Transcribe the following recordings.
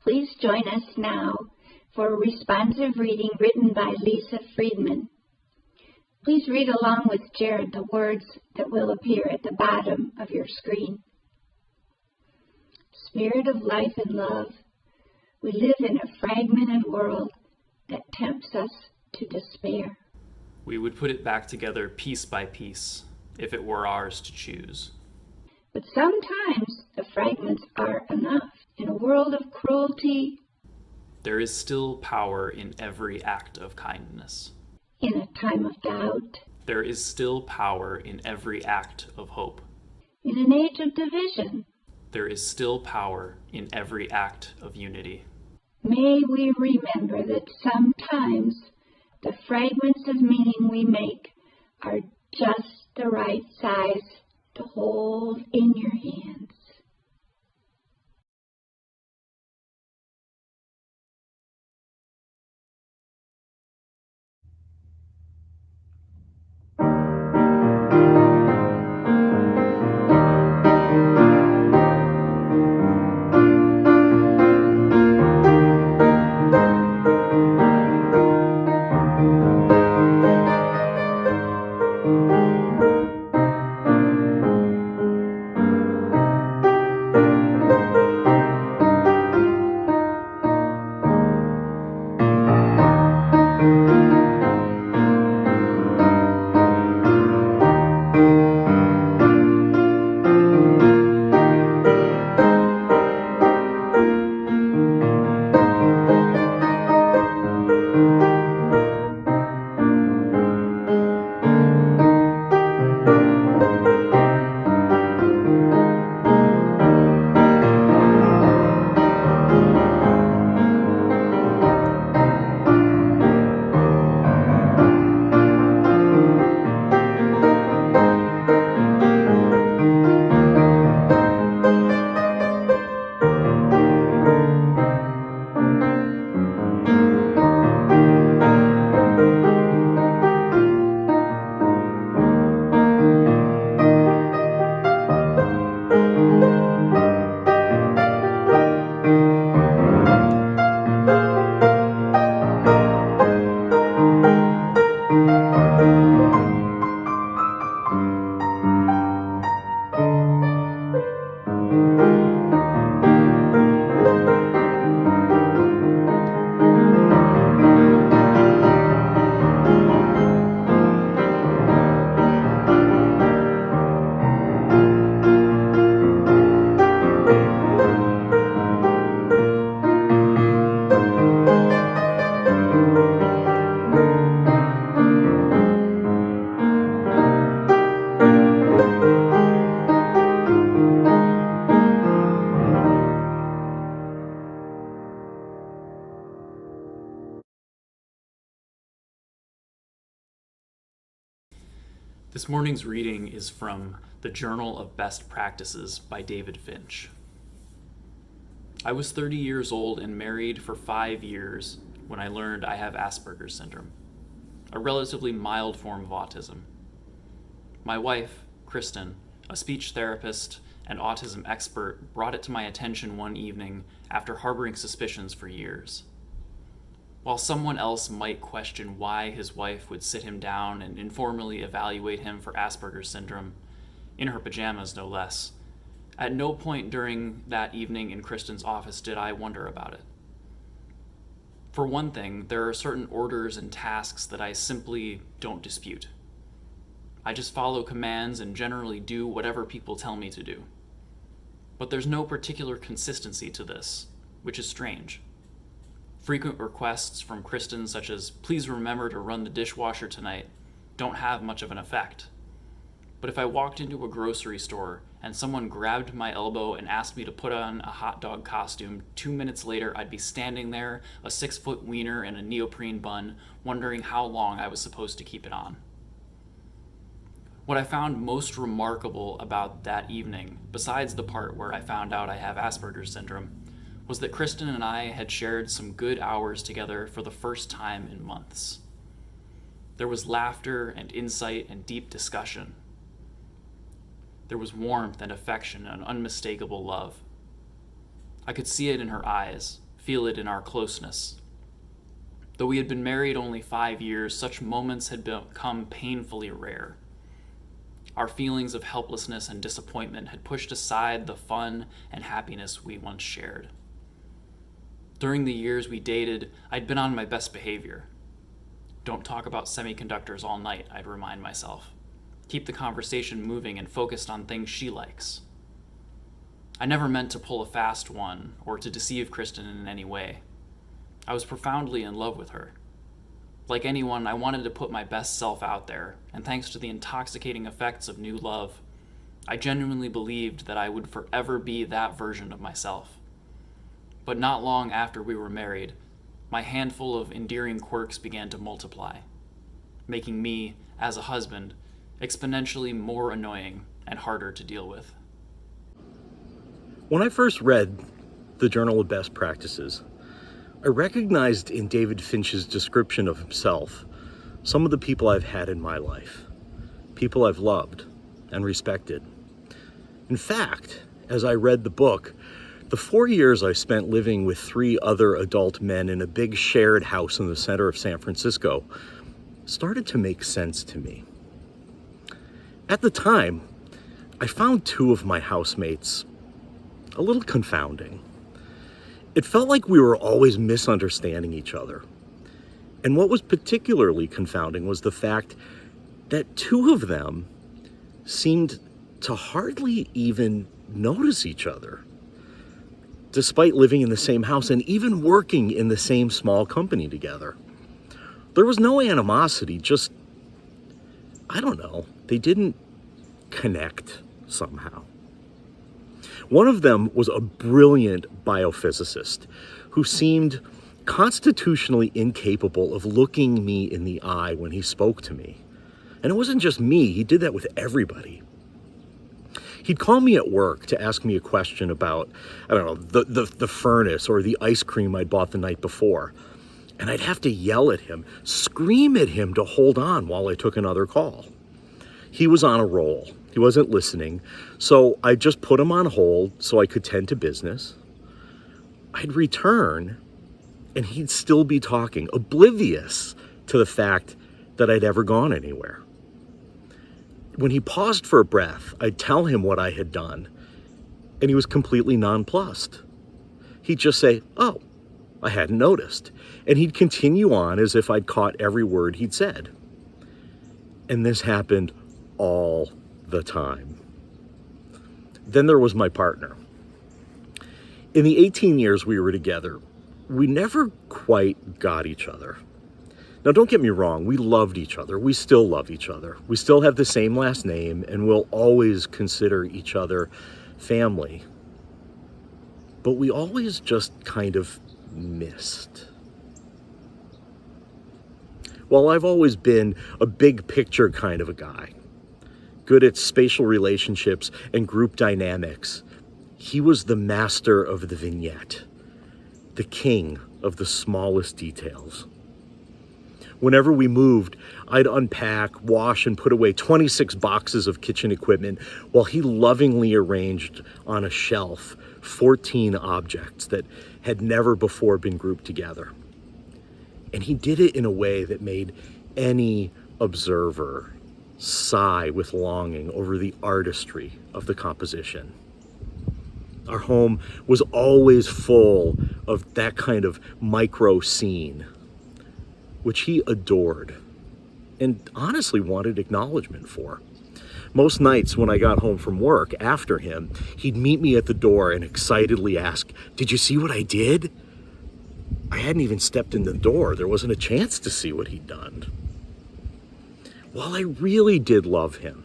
Please join us now for a responsive reading written by Friedman. Please read along with Jared the words that will appear at the bottom of your screen. Spirit of life and love, we live in a fragmented world that tempts us to despair. We would put it back together piece by piece, if it were ours to choose. But sometimes the fragments are enough. In a world of cruelty, there is still power in every act of kindness. In a time of doubt, there is still power in every act of hope. In an age of division, there is still power in every act of unity. May we remember that sometimes the fragments of meaning we make are just the right size to hold in your hands. This morning's reading is from the Journal of Best Practices by David Finch. I was 30 years old and married for 5 years when I learned I have Asperger's syndrome, a relatively mild form of autism. My wife, Kristen, a speech therapist and autism expert, brought it to my attention one evening after harboring suspicions for years. While someone else might question why his wife would sit him down and informally evaluate him for Asperger's syndrome, in her pajamas no less, at no point during that evening in Kristen's office did I wonder about it. For one thing, there are certain orders and tasks that I simply don't dispute. I just follow commands and generally do whatever people tell me to do. But there's no particular consistency to this, which is strange. Frequent requests from Kristen, such as, "Please remember to run the dishwasher tonight," don't have much of an effect. But if I walked into a grocery store and someone grabbed my elbow and asked me to put on a hot dog costume, 2 minutes later I'd be standing there, a 6-foot wiener and a neoprene bun, wondering how long I was supposed to keep it on. What I found most remarkable about that evening, besides the part where I found out I have Asperger's syndrome, was that Kristen and I had shared some good hours together for the first time in months. There was laughter and insight and deep discussion. There was warmth and affection and unmistakable love. I could see it in her eyes, feel it in our closeness. Though we had been married only 5 years, such moments had become painfully rare. Our feelings of helplessness and disappointment had pushed aside the fun and happiness we once shared. During the years we dated, I'd been on my best behavior. Don't talk about semiconductors all night, I'd remind myself. Keep the conversation moving and focused on things she likes. I never meant to pull a fast one or to deceive Kristen in any way. I was profoundly in love with her. Like anyone, I wanted to put my best self out there, and thanks to the intoxicating effects of new love, I genuinely believed that I would forever be that version of myself. But not long after we were married, my handful of endearing quirks began to multiply, making me, as a husband, exponentially more annoying and harder to deal with. When I first read the Journal of Best Practices, I recognized in David Finch's description of himself some of the people I've had in my life, people I've loved and respected. In fact, as I read the book, the 4 years I spent living with 3 other adult men in a big shared house in the center of San Francisco started to make sense to me. At the time, I found 2 of my housemates a little confounding. It felt like we were always misunderstanding each other. And what was particularly confounding was the fact that 2 of them seemed to hardly even notice each other, despite living in the same house and even working in the same small company together. There was no animosity, just, I don't know, they didn't connect somehow. One of them was a brilliant biophysicist who seemed constitutionally incapable of looking me in the eye when he spoke to me. And it wasn't just me, he did that with everybody. He'd call me at work to ask me a question about, I don't know, the furnace or the ice cream I'd bought the night before. And I'd have to yell at him, scream at him to hold on while I took another call. He was on a roll. He wasn't listening, so I just put him on hold so I could tend to business. I'd return, and he'd still be talking, oblivious to the fact that I'd ever gone anywhere. When he paused for a breath, I'd tell him what I had done, and he was completely nonplussed. He'd just say, "Oh, I hadn't noticed," and he'd continue on as if I'd caught every word he'd said. And this happened all the time. Then there was my partner. In the 18 years we were together, we never quite got each other. Now, don't get me wrong, we loved each other. We still love each other. We still have the same last name, and we'll always consider each other family. But we always just kind of missed. While I've always been a big picture kind of a guy, good at spatial relationships and group dynamics, he was the master of the vignette, the king of the smallest details. Whenever we moved, I'd unpack, wash, and put away 26 boxes of kitchen equipment while he lovingly arranged on a shelf 14 objects that had never before been grouped together. And he did it in a way that made any observer sigh with longing over the artistry of the composition. Our home was always full of that kind of micro scene, which he adored and honestly wanted acknowledgement for. Most nights when I got home from work after him, he'd meet me at the door and excitedly ask, "Did you see what I did?" I hadn't even stepped in the door. There wasn't a chance to see what he'd done. While I really did love him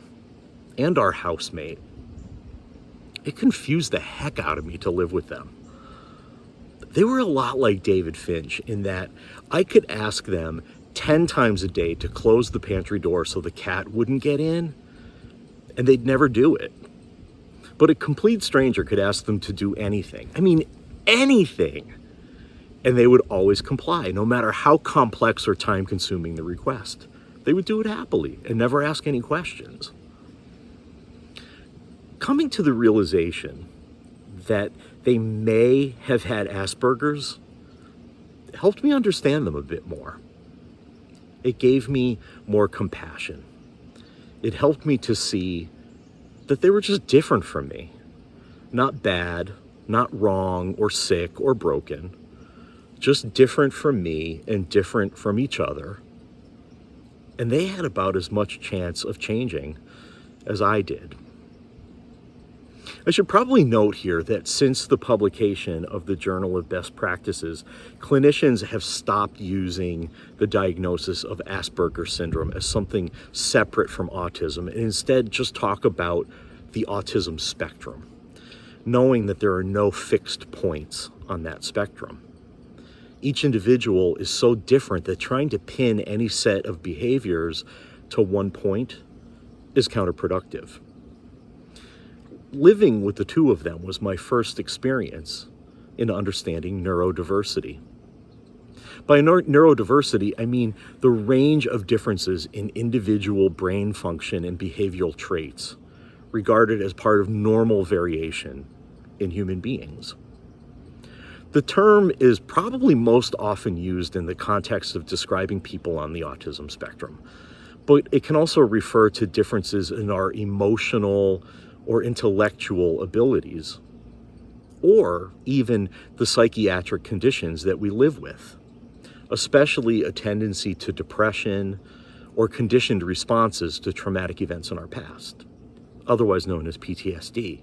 and our housemate, it confused the heck out of me to live with them. They were a lot like David Finch in that I could ask them 10 times a day to close the pantry door so the cat wouldn't get in, and they'd never do it. But a complete stranger could ask them to do anything. I mean, anything. And they would always comply, no matter how complex or time-consuming the request. They would do it happily and never ask any questions. Coming to the realization that they may have had Asperger's helped me understand them a bit more. It gave me more compassion. It helped me to see that they were just different from me. Not bad, not wrong or sick or broken, just different from me and different from each other. And they had about as much chance of changing as I did. I should probably note here that since the publication of the Journal of Best Practices, clinicians have stopped using the diagnosis of Asperger's syndrome as something separate from autism, and instead just talk about the autism spectrum, knowing that there are no fixed points on that spectrum. Each individual is so different that trying to pin any set of behaviors to one point is counterproductive. Living with the two of them was my first experience in understanding neurodiversity. By neurodiversity, I mean the range of differences in individual brain function and behavioral traits, regarded as part of normal variation in human beings. The term is probably most often used in the context of describing people on the autism spectrum, but it can also refer to differences in our emotional or intellectual abilities, or even the psychiatric conditions that we live with, especially a tendency to depression or conditioned responses to traumatic events in our past, otherwise known as PTSD.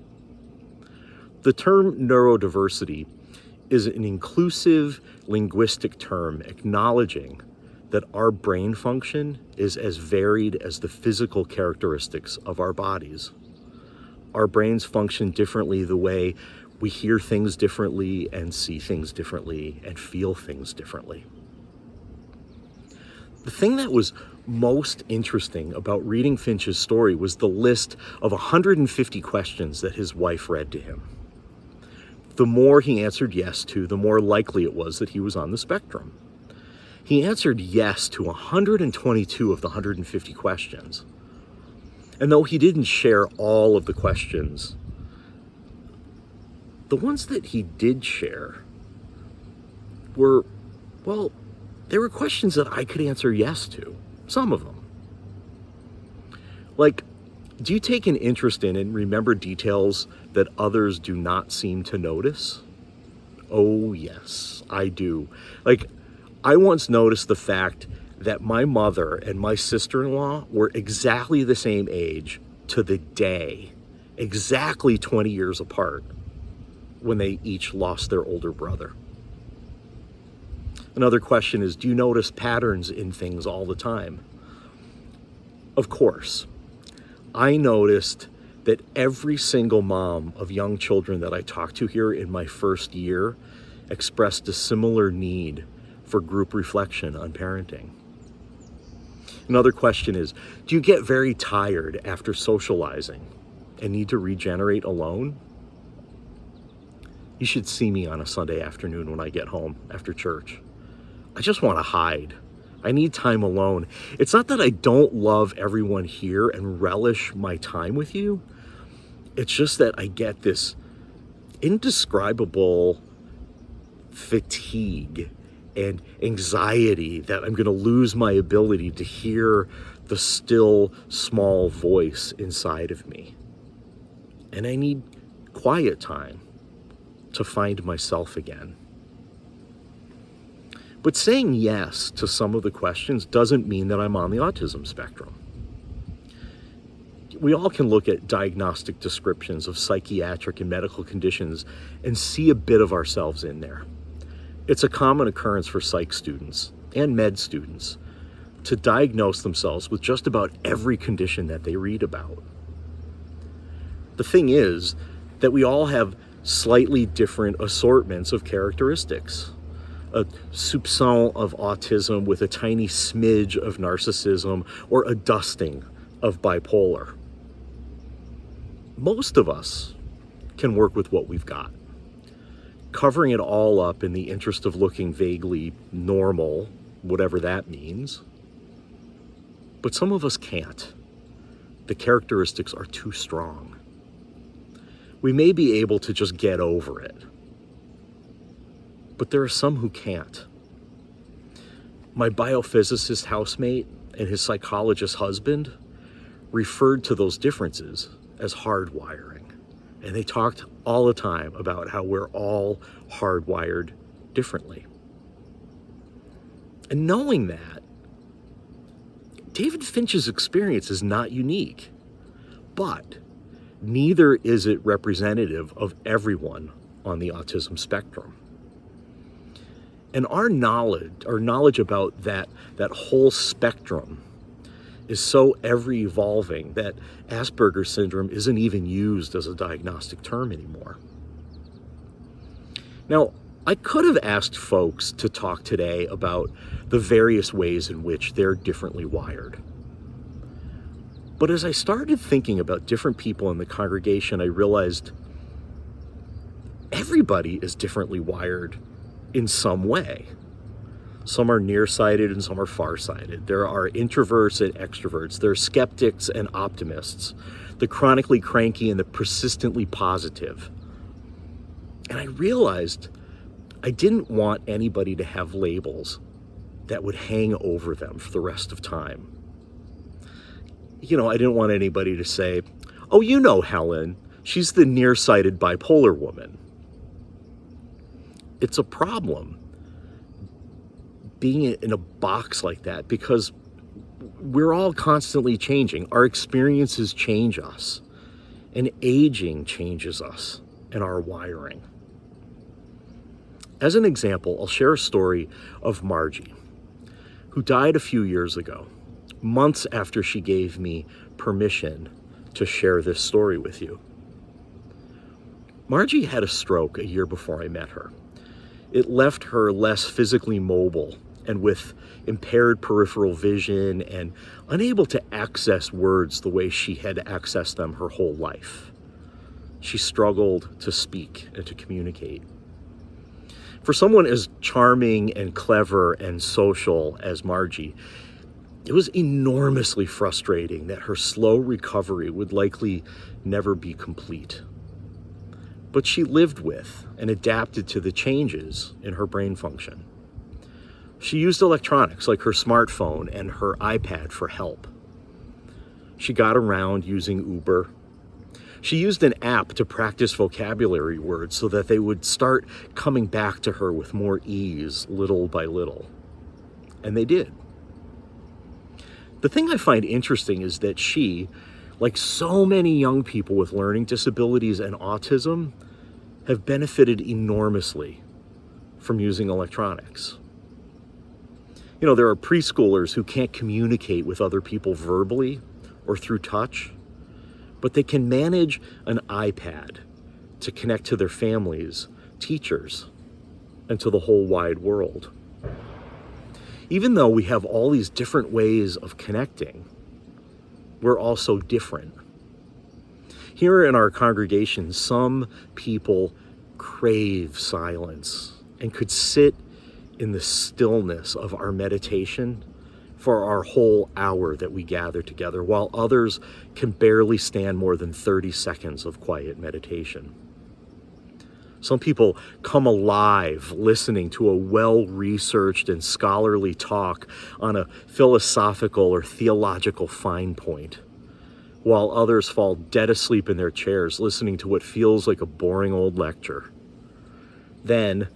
The term neurodiversity is an inclusive linguistic term acknowledging that our brain function is as varied as the physical characteristics of our bodies. Our brains function differently the way we hear things differently and see things differently and feel things differently. The thing that was most interesting about reading Finch's story was the list of 150 questions that his wife read to him. The more he answered yes to, the more likely it was that he was on the spectrum. He answered yes to 122 of the 150 questions. And though he didn't share all of the questions, the ones that he did share were, well, they were questions that I could answer yes to, some of them. Like, do you take an interest in and remember details that others do not seem to notice? Oh, yes, I do. Like, I once noticed the fact that my mother and my sister-in-law were exactly the same age to the day, exactly 20 years apart, when they each lost their older brother. Another question is, do you notice patterns in things all the time? Of course. I noticed that every single mom of young children that I talked to here in my first year expressed a similar need for group reflection on parenting. Another question is, do you get very tired after socializing and need to regenerate alone? You should see me on a Sunday afternoon when I get home after church. I just want to hide. I need time alone. It's not that I don't love everyone here and relish my time with you. It's just that I get this indescribable fatigue and anxiety that I'm going to lose my ability to hear the still, small voice inside of me. And I need quiet time to find myself again. But saying yes to some of the questions doesn't mean that I'm on the autism spectrum. We all can look at diagnostic descriptions of psychiatric and medical conditions and see a bit of ourselves in there. It's a common occurrence for psych students and med students to diagnose themselves with just about every condition that they read about. The thing is that we all have slightly different assortments of characteristics. A soupçon of autism with a tiny smidge of narcissism, or a dusting of bipolar. Most of us can work with what we've got, covering it all up in the interest of looking vaguely normal, whatever that means. But some of us can't. The characteristics are too strong. We may be able to just get over it, but there are some who can't. My biophysicist housemate and his psychologist husband referred to those differences as hardwiring. And they talked all the time about how we're all hardwired differently. And knowing that, David Finch's experience is not unique, but neither is it representative of everyone on the autism spectrum. And our knowledge about that whole spectrum is so ever-evolving that Asperger's syndrome isn't even used as a diagnostic term anymore. Now, I could have asked folks to talk today about the various ways in which they're differently wired. But as I started thinking about different people in the congregation, I realized everybody is differently wired in some way. Some are nearsighted and some are farsighted. There are introverts and extroverts. There are skeptics and optimists, the chronically cranky and the persistently positive. And I realized I didn't want anybody to have labels that would hang over them for the rest of time. You know, I didn't want anybody to say, oh, you know Helen, she's the nearsighted bipolar woman. It's a problem being in a box like that because we're all constantly changing. Our experiences change us, and aging changes us and our wiring. As an example, I'll share a story of Margie, who died a few years ago, months after she gave me permission to share this story with you. Margie had a stroke a year before I met her. It left her less physically mobile and with impaired peripheral vision and unable to access words the way she had accessed them her whole life. She struggled to speak and to communicate. For someone as charming and clever and social as Margie, it was enormously frustrating that her slow recovery would likely never be complete. But she lived with and adapted to the changes in her brain function. She used electronics like her smartphone and her iPad for help. She got around using Uber. She used an app to practice vocabulary words so that they would start coming back to her with more ease, little by little. And they did. The thing I find interesting is that she, like so many young people with learning disabilities and autism, have benefited enormously from using electronics. You know, there are preschoolers who can't communicate with other people verbally or through touch, but they can manage an iPad to connect to their families, teachers, and to the whole wide world. Even though we have all these different ways of connecting, we're also different. Here in our congregation, some people crave silence and could sit in the stillness of our meditation for our whole hour that we gather together, while others can barely stand more than 30 seconds of quiet meditation. Some people come alive listening to a well-researched and scholarly talk on a philosophical or theological fine point, while others fall dead asleep in their chairs listening to what feels like a boring old lecture. Then,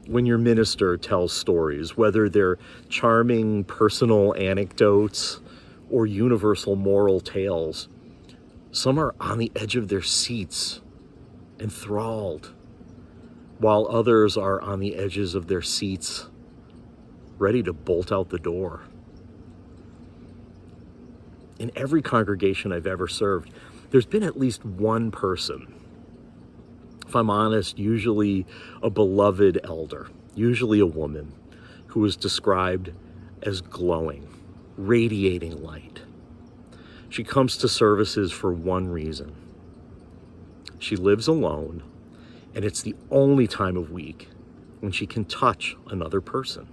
when your minister tells stories, whether they're charming personal anecdotes or universal moral tales, some are on the edge of their seats, enthralled, while others are on the edges of their seats, ready to bolt out the door. In every congregation I've ever served, there's been at least one person, if I'm honest, usually a beloved elder, usually a woman, who is described as glowing, radiating light. She comes to services for one reason. She lives alone, and it's the only time of week when she can touch another person.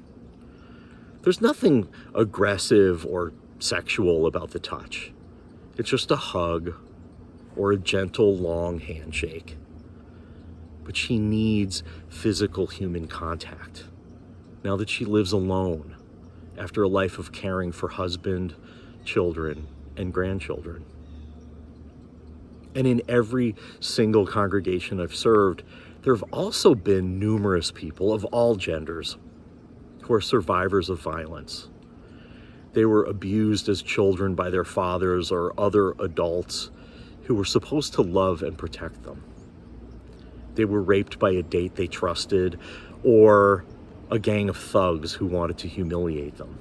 There's nothing aggressive or sexual about the touch. It's just a hug or a gentle, long handshake. But she needs physical human contact now that she lives alone after a life of caring for husband, children, and grandchildren. And in every single congregation I've served, there have also been numerous people of all genders who are survivors of violence. They were abused as children by their fathers or other adults who were supposed to love and protect them. They were raped by a date they trusted or a gang of thugs who wanted to humiliate them.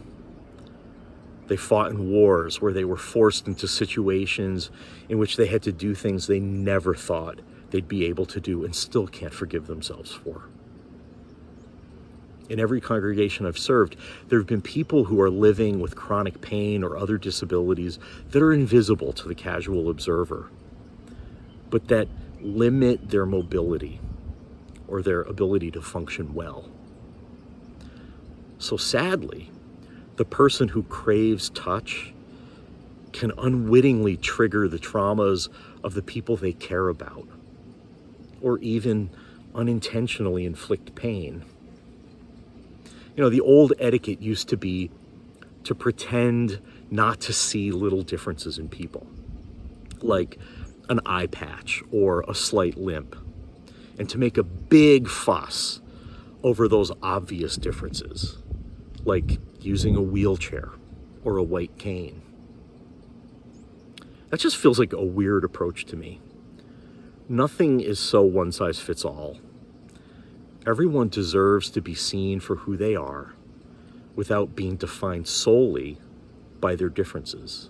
They fought in wars where they were forced into situations in which they had to do things they never thought they'd be able to do and still can't forgive themselves for. In every congregation I've served, there have been people who are living with chronic pain or other disabilities that are invisible to the casual observer, but that limit their mobility or their ability to function well. So sadly, the person who craves touch can unwittingly trigger the traumas of the people they care about, or even unintentionally inflict pain. You know, the old etiquette used to be to pretend not to see little differences in people, like an eye patch or a slight limp, and to make a big fuss over those obvious differences, like using a wheelchair or a white cane. That just feels like a weird approach to me. Nothing is so one size fits all. Everyone deserves to be seen for who they are without being defined solely by their differences.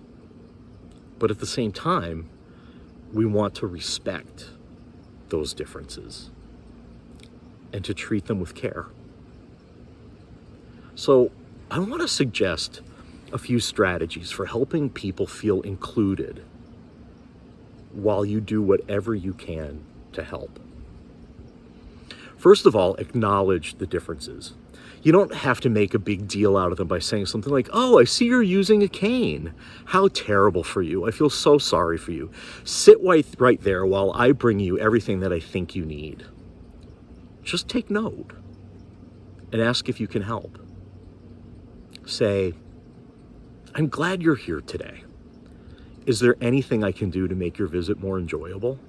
But at the same time, we want to respect those differences and to treat them with care. So I want to suggest a few strategies for helping people feel included while you do whatever you can to help. First of all, acknowledge the differences. You don't have to make a big deal out of them by saying something like, "Oh, I see you're using a cane. How terrible for you. I feel so sorry for you. Sit right there while I bring you everything that I think you need." Just take note and ask if you can help. Say, "I'm glad you're here today. Is there anything I can do to make your visit more enjoyable?"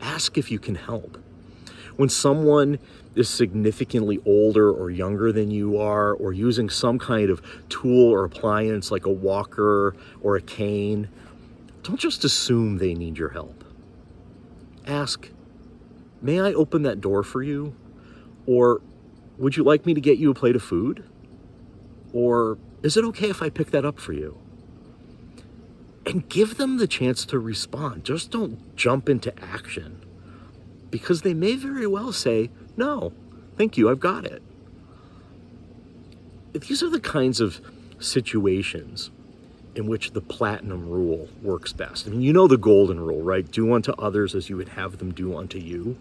Ask if you can help. When someone is significantly older or younger than you are, or using some kind of tool or appliance like a walker or a cane, don't just assume they need your help. Ask, "May I open that door for you?" Or, "Would you like me to get you a plate of food?" Or, "Is it okay if I pick that up for you?" And give them the chance to respond. Just don't jump into action, because they may very well say, "No, thank you, I've got it." These are the kinds of situations in which the platinum rule works best. I mean, you know the golden rule, right? Do unto others as you would have them do unto you.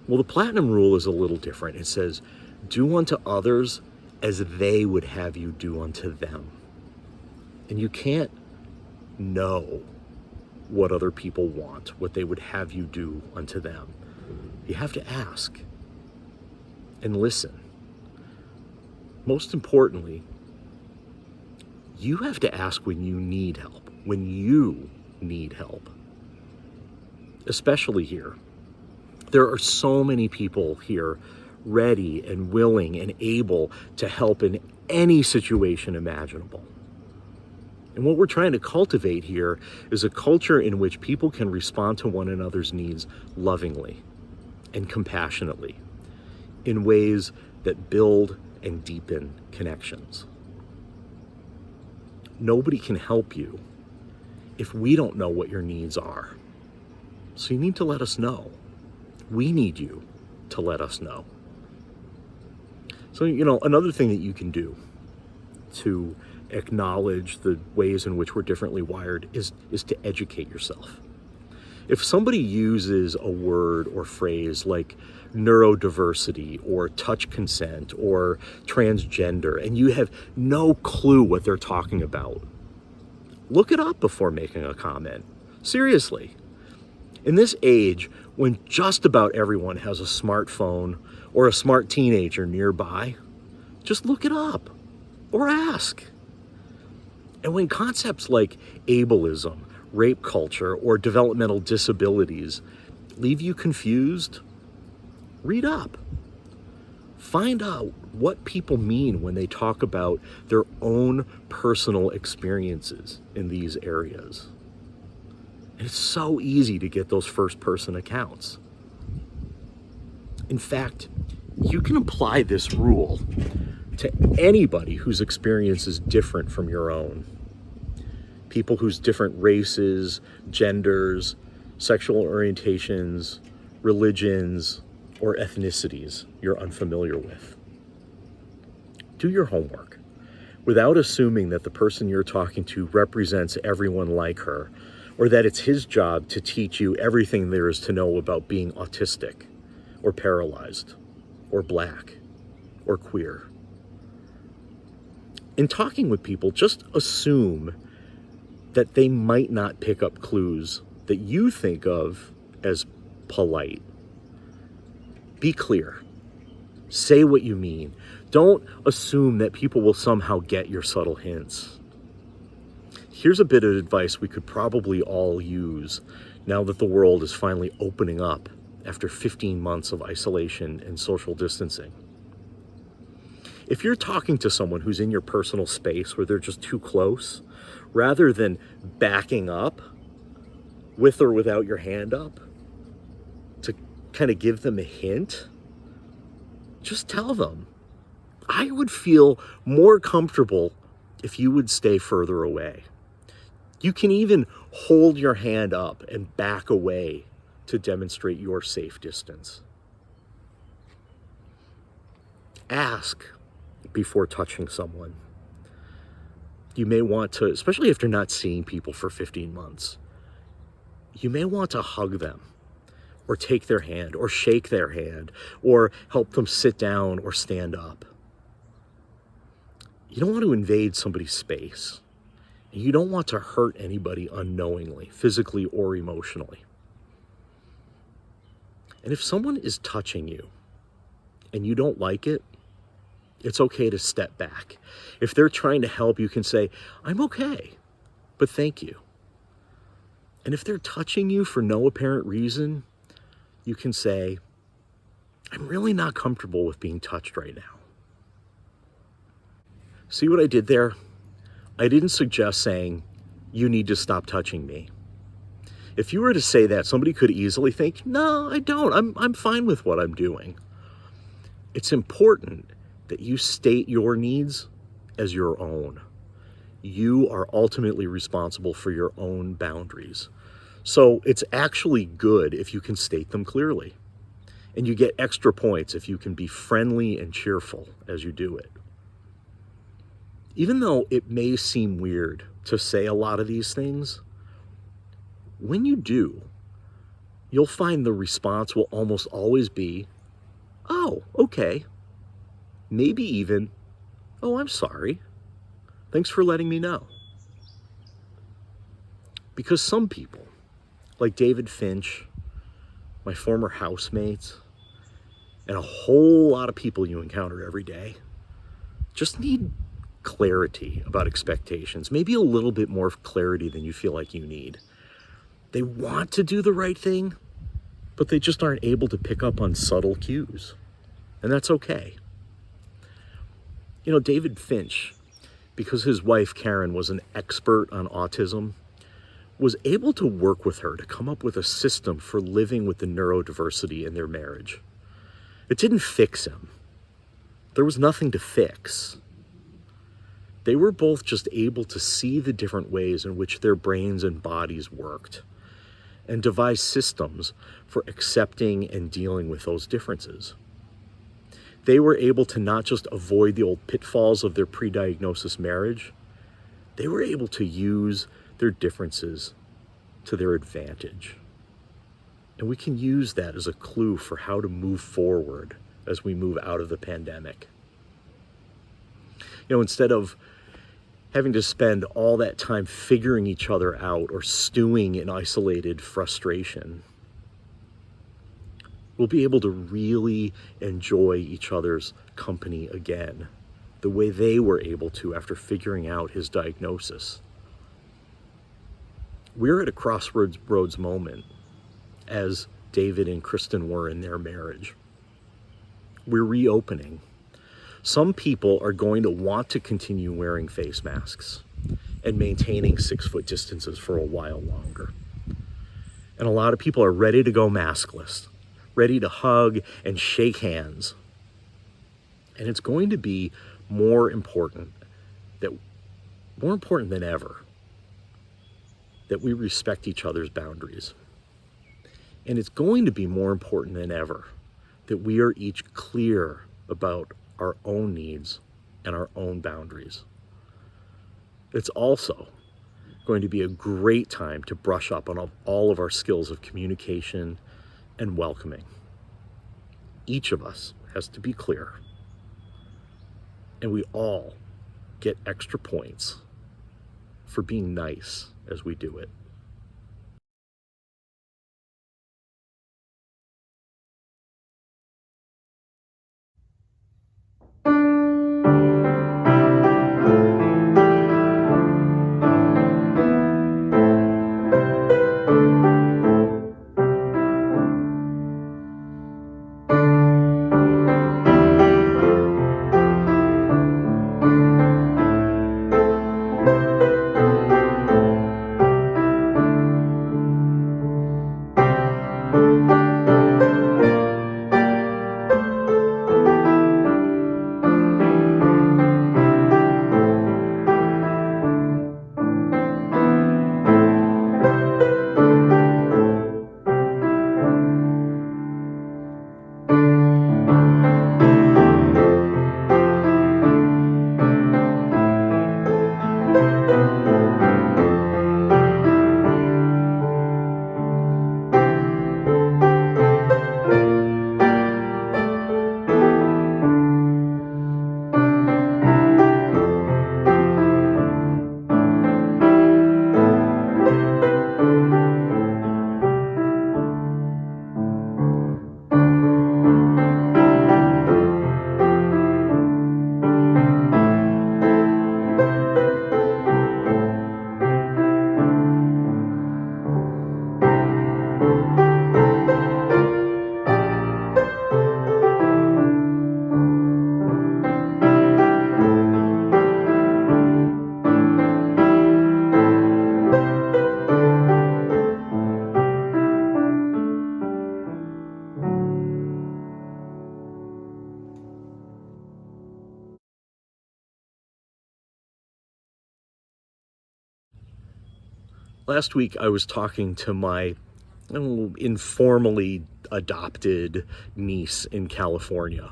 Well, the platinum rule is a little different. It says, do unto others as they would have you do unto them. And you can't know what other people want, what they would have you do unto them. You have to ask and listen. Most importantly, you have to ask when you need help, especially here. There are so many people here ready and willing and able to help in any situation imaginable. And what we're trying to cultivate here is a culture in which people can respond to one another's needs lovingly and compassionately in ways that build and deepen connections. Nobody can help you if we don't know what your needs are. So you need to let us know. We need you to let us know. So, another thing that you can do to acknowledge the ways in which we're differently wired is to educate yourself. If somebody uses a word or phrase like neurodiversity or touch consent or transgender, and you have no clue what they're talking about, look it up before making a comment. Seriously. In this age, when just about everyone has a smartphone or a smart teenager nearby, just look it up. or ask. And when concepts like ableism, rape culture, or developmental disabilities leave you confused, read up. Find out what people mean when they talk about their own personal experiences in these areas. And it's so easy to get those first-person accounts. In fact, you can apply this rule to anybody whose experience is different from your own. People whose different races, genders, sexual orientations, religions, or ethnicities you're unfamiliar with. Do your homework without assuming that the person you're talking to represents everyone like her, or that it's his job to teach you everything there is to know about being autistic, or paralyzed, or black, or queer. In talking with people, just assume that they might not pick up clues that you think of as polite. Be clear. Say what you mean. Don't assume that people will somehow get your subtle hints. Here's a bit of advice we could probably all use now that the world is finally opening up after 15 months of isolation and social distancing. If you're talking to someone who's in your personal space where they're just too close, rather than backing up with or without your hand up to kind of give them a hint, just tell them. I would feel more comfortable if you would stay further away. You can even hold your hand up and back away to demonstrate your safe distance. Ask before touching someone. You may want to, especially if you're not seeing people for 15 months, you may want to hug them or take their hand or shake their hand or help them sit down or stand up. You don't want to invade somebody's space. You don't want to hurt anybody unknowingly, physically or emotionally. And if someone is touching you and you don't like it, it's okay to step back. If they're trying to help, you can say, "I'm okay, but thank you." And if they're touching you for no apparent reason, you can say, "I'm really not comfortable with being touched right now." See what I did there? I didn't suggest saying, "You need to stop touching me." If you were to say that, somebody could easily think, "No, I don't. I'm fine with what I'm doing." It's important that you state your needs as your own. You are ultimately responsible for your own boundaries. So it's actually good if you can state them clearly. And you get extra points if you can be friendly and cheerful as you do it. Even though it may seem weird to say a lot of these things, when you do, you'll find the response will almost always be, "Oh, okay." Maybe even, "Oh, I'm sorry. Thanks for letting me know." Because some people, like David Finch, my former housemates, and a whole lot of people you encounter every day, just need clarity about expectations, maybe a little bit more clarity than you feel like you need. They want to do the right thing, but they just aren't able to pick up on subtle cues. And that's okay. You know, David Finch, because his wife Karen was an expert on autism, was able to work with her to come up with a system for living with the neurodiversity in their marriage. It didn't fix him. There was nothing to fix. They were both just able to see the different ways in which their brains and bodies worked and devise systems for accepting and dealing with those differences. They were able to not just avoid the old pitfalls of their pre-diagnosis marriage, they were able to use their differences to their advantage. And we can use that as a clue for how to move forward as we move out of the pandemic. You know, instead of having to spend all that time figuring each other out or stewing in isolated frustration, we'll be able to really enjoy each other's company again the way they were able to after figuring out his diagnosis. We're at a crossroads moment, as David and Kristen were in their marriage. We're reopening. Some people are going to want to continue wearing face masks and maintaining 6-foot distances for a while longer. And a lot of people are ready to go maskless, ready to hug and shake hands. And it's going to be more important than ever that we respect each other's boundaries. And it's going to be more important than ever that we are each clear about our own needs and our own boundaries. It's also going to be a great time to brush up on all of our skills of communication and welcoming. Each of us has to be clear, and we all get extra points for being nice as we do it. Last week, I was talking to my informally adopted niece in California.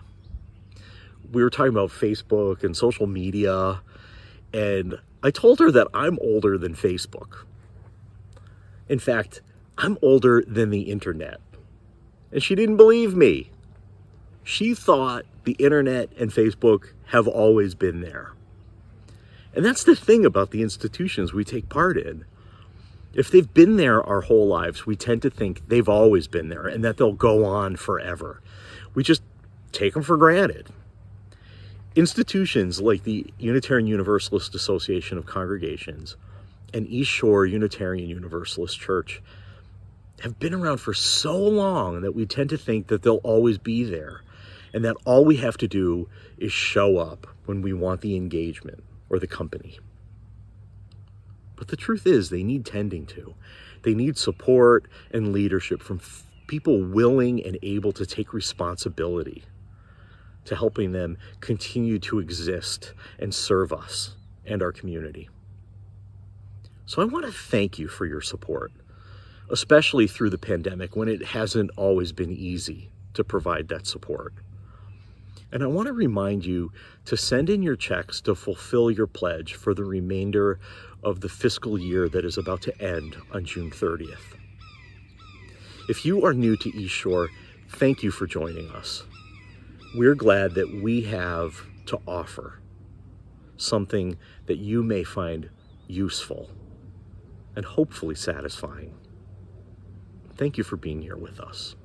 We were talking about Facebook and social media, and I told her that I'm older than Facebook. In fact, I'm older than the internet. And she didn't believe me. She thought the internet and Facebook have always been there. And that's the thing about the institutions we take part in. If they've been there our whole lives, we tend to think they've always been there and that they'll go on forever. We just take them for granted. Institutions like the Unitarian Universalist Association of Congregations and East Shore Unitarian Universalist Church have been around for so long that we tend to think that they'll always be there and that all we have to do is show up when we want the engagement or the company. But the truth is, they need tending to. They need support and leadership from people willing and able to take responsibility to helping them continue to exist and serve us and our community. So I want to thank you for your support, especially through the pandemic when it hasn't always been easy to provide that support. And I want to remind you to send in your checks to fulfill your pledge for the remainder of the fiscal year that is about to end on June 30th. If you are new to East Shore, thank you for joining us. We're glad that we have to offer something that you may find useful and hopefully satisfying. Thank you for being here with us.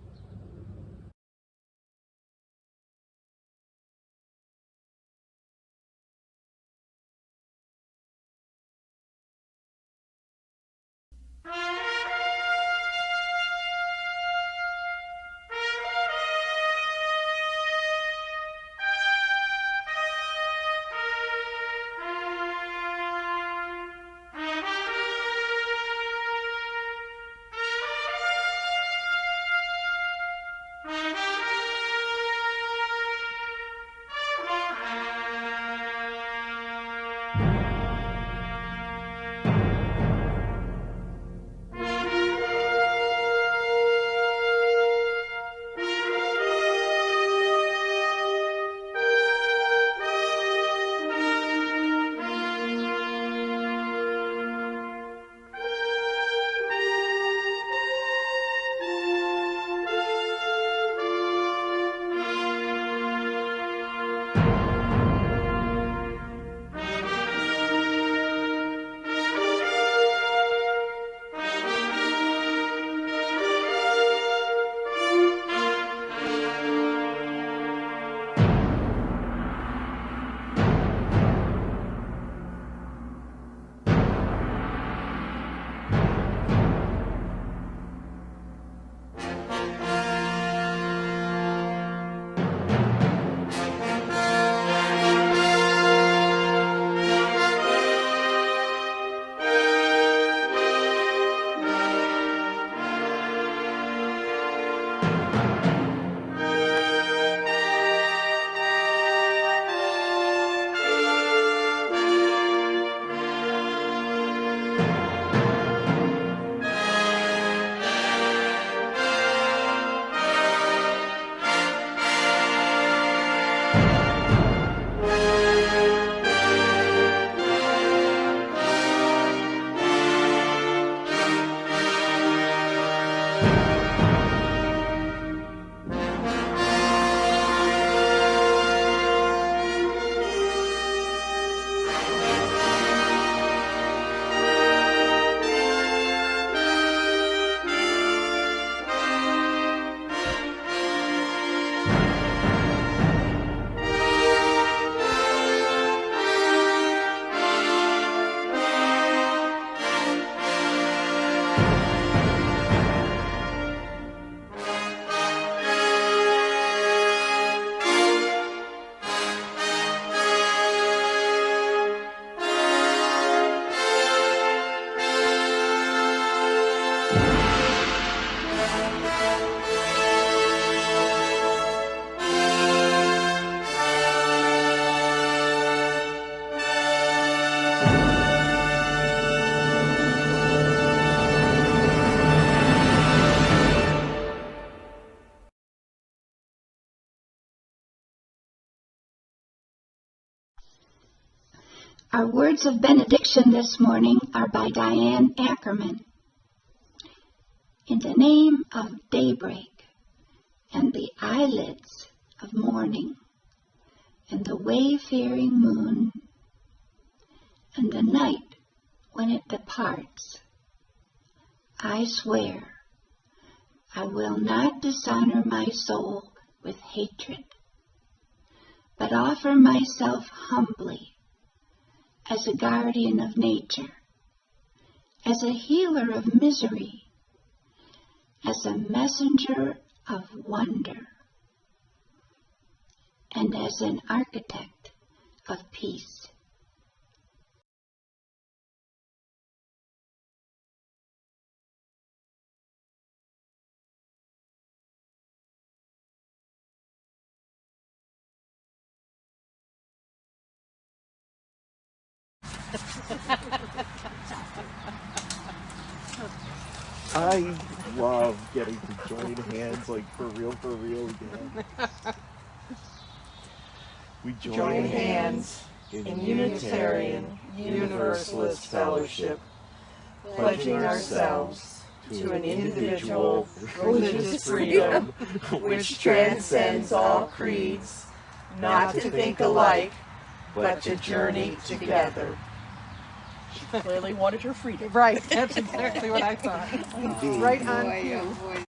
Our words of benediction this morning are by Diane Ackerman. In the name of daybreak and the eyelids of morning and the wayfaring moon and the night when it departs, I swear I will not dishonor my soul with hatred, but offer myself humbly as a guardian of nature, as a healer of misery, as a messenger of wonder, and as an architect of peace. I love getting to join hands, like for real again. We join hands in Unitarian Universalist Fellowship, pledging ourselves to an individual religious freedom which transcends all creeds, not to think alike, but to journey together. She clearly wanted her freedom. Right, that's exactly what I thought. Indeed. Right on cue.